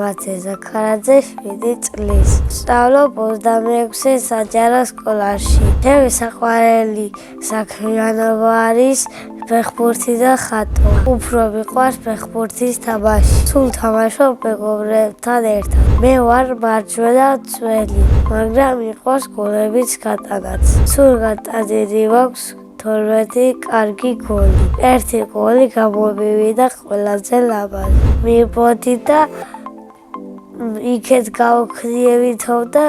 ლამაზი ზაქარაძე 7 წლის. სწავლობ 26 საჯარო სკოლაში. ჩემი საყვარელი საქმიანობა არის ფეხბურთი და ხატვა. უფრო მიყვარს ფეხბურთის თამაში. სულ თამაშობ მეგობრებთან ერთად. მე ვარ მარჯვენა მცველი, მაგრამ მიყვარს გოლების გატანაც. სულ გატანილი მაქვს 12 კარგი გოლი. ერთი გოლი გამომივიდა ყველაზე ლამაზი. მივოდი და იქეთ გავქრიევითო და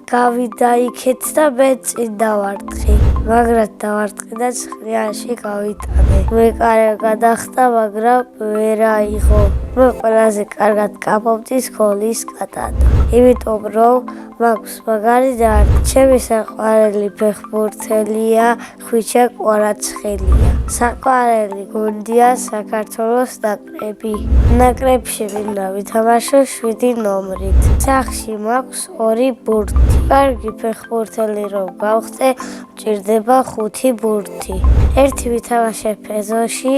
გავიდა იქეთ და მე წინ დავარტყი. მაგრამ დავარტყი და ცხრიანში გავიტანე. მე კარგი გადახდა, მაგრამ ვერ აიღო. მე ყველაზე კარგად გამომდის გოლის გატანა. იმიტომ რომ მაქვს მაგარი დარდი. ჩემი საყვარელი ფეხბურთელია ხვიჩა კვარაცხელია. საყვარელი გუნდია საქართველოს ნაკრები. ნაკრებში მინდა ვითამაშო 7 ნომრით. სახლში მაქვს 2 ბურთი. კარგი ფეხბურთელი რომ გავხდე, მჭირდება 5 ბურთი. ერთი ვითამაშებ ეზოში,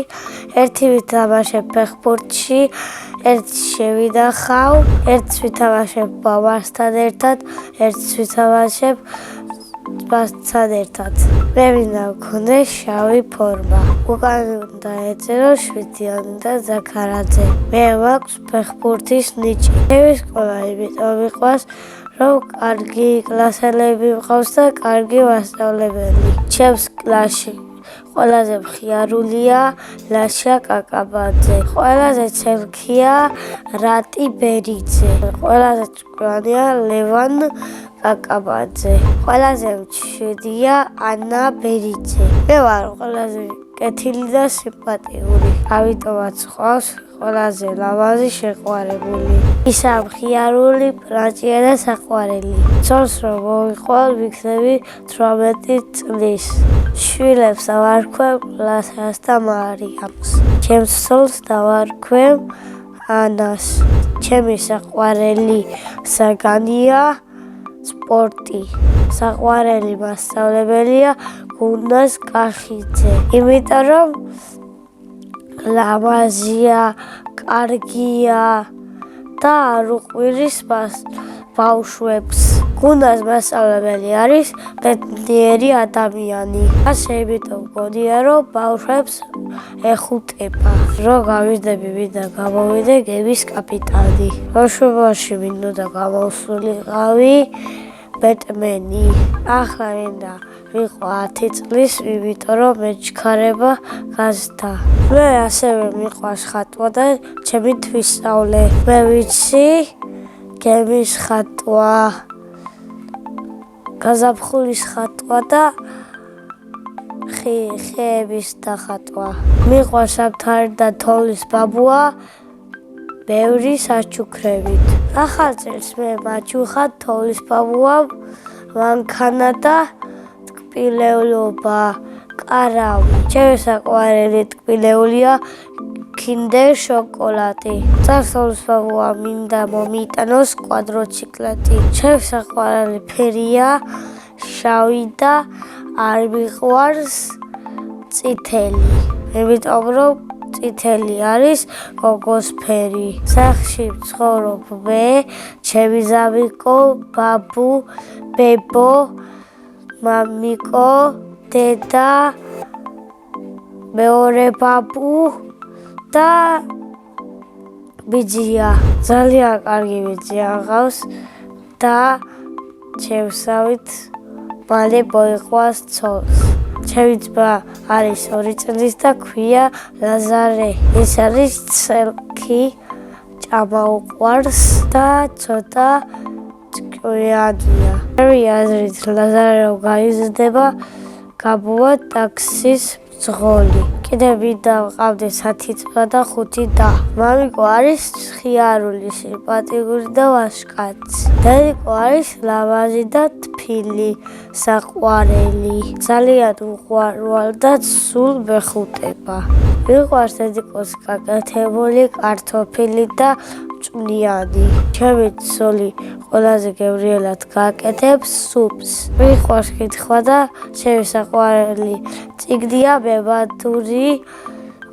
ერთი ვითამაშებ ფეხბურთში, ერთს შევიდახავ, ერთს ვითამაშებ მამასთან ერთად, ერთს ვითამაშებ ძმასთან ერთად. მე მინდა მქონდეს შავი ფორმა. უკან უნდა ეწერო 7-იანი და ზაქარაძე. მე მაქვს ფეხბურთის ნიჭი. ჩემი სკოლა იმიტომ მიყვარს, რომ კარგი კლასელები მყავს და კარგი მასწავლებელი. ჩემს კლასში ყველაზე მხიარულია ლაშა კაკაბაძე. ყველაზე ცელქია რატი ბერიძე. ყველაზე ჭკვიანია ლევან კაკაბაძე. ყველაზე მშვიდია ანა ბერიძე. მე ვარ ყველაზე კეთილი და სიმპათიური. ამიტომაც ყავს ყველაზე ლამაზი შეყვარებული. ისა მხიარული, პრაჭია და საყვარელი. ცოლს რომ მოვიყვალ, ვიქნები 18 წლის. შვილებს დავარქვევ ლასას და მარიამს. ჩემს ცოლს დავარქვევ ანას. ჩემი საყვარელი საგანია სპორტი. საყვარელი მასწავლებელია გუნდას კახიძე. იმიტომ რომ ლამაზია, კარგია და არ უყვირის ბავშვებს. გუნდას მასწავლებელი არის ბედნიერი ადამიანი. ასე იმიტომ მგონია, რომ ბავშვებს ეხუტება. რო გავიზრდები, მინდა გამოვიდე გემის კაპიტანი. ბავშვობაში მინდოდა გამოვსულიყავი ბეტმენი. ახლა მინდა ვიყო 10 წლის, იმიტომ რომ მეჩქარება გაზდა. მე ასევე მიყვარს ხატვა და ჩემი თვისწავლე. მე ვიცი გემის ხატვა, გაზაფხულის ხატვა და ხეების დახატვა. მიყვარს სამთავარი და თოვლის ბაბუა ბევრი საჩუქრებით. ახალ წელს მე მაჩუხა თოვლის ბაბუამ მანქანა და ტკბილეულობა, კარავი. ჩემი საყვარელი ტკბილეულია კინდერ შოკოლადი. თოვლის ბაბუამ მინდა მომიტანოს კვადროციკლეტი. ჩემი საყვარელი ფერია შავი და არ მიყვარს წითელი. იმიტომ რომ წითელი არის გოგოს ფერი. სახლში ვცხოვრობ მე, ჩემი ზავიკო, ბაბუ, ბებო, მამიკო, დედა, მეორე ბაბუ და ბიძია. ძალიან კარგი ბიძია მყავს და შევსავით მალე მოიყვანს ცოლს. ჩემი ძმა არის 2 წლის და ქვია ლაზარე. ის არის ცელქი, ჭამა უყვარს და ცოტა ჭკვიანია. ჩემი აზრით ლაზარე რომ გაიზრდება, გამოვა ტაქსის მძღოლი. კიდევ მინდა მყავდეს 10 ძმა და 5 და. მამიკო არის მხიარული, სიმპათიური და ვაჟკაცი. დედიკო არის ლამაზი და თბილი, საყვარელი. ძალიან უყვარვალ და სულ მეხუტება. მიყვარს დედიკოს გაკეთებული კარტოფილი და მწვნიანი. ჩემი ცოლი ყველაზე გემრიელად გააკეთებს სუპს. მიყვარს კითხვა და ჩემი საყვარელი წიგნია მემატური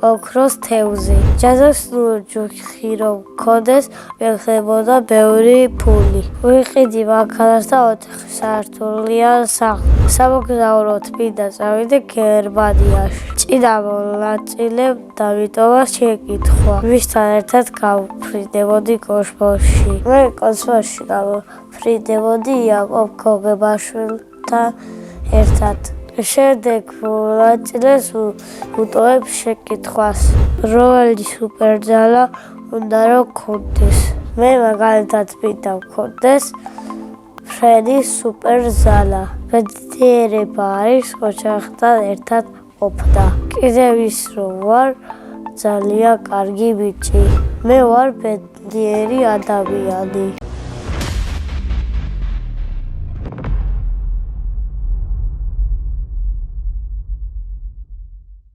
ოქროს თევზი. ჯაზოს ლურჯუხი რომ მქონდეს, მეხდებოდა ბევრი ფული. ვიყიდი მანქანას და 4 სართულიან სახლს. სამოგზაურო თბიდა წავიდე გერმანიაში. ჭიდა მონაწილემ დამიტოვა შეკითხვა. მისთან ერთად გავფრინდებოდი კოსმოსში. მე კოსმოსში გავფრინდებოდი იაკობ გოგებაშვილთან ერთად. შემდეგ მონაწილეს უტოვებ შეკითხვას, რომელი სუპერძალა უნდა რომ გქონდეს. მე მაგალითად მინდა მქონდეს ფრენის სუპერძალა. მეცნიერება არის ოჯახთან ერთად ყოფნა. კიდევ ის რომ ვარ ძალიან კარგი ბიჭი. მე ვარ ბედნიერი ადამიანი.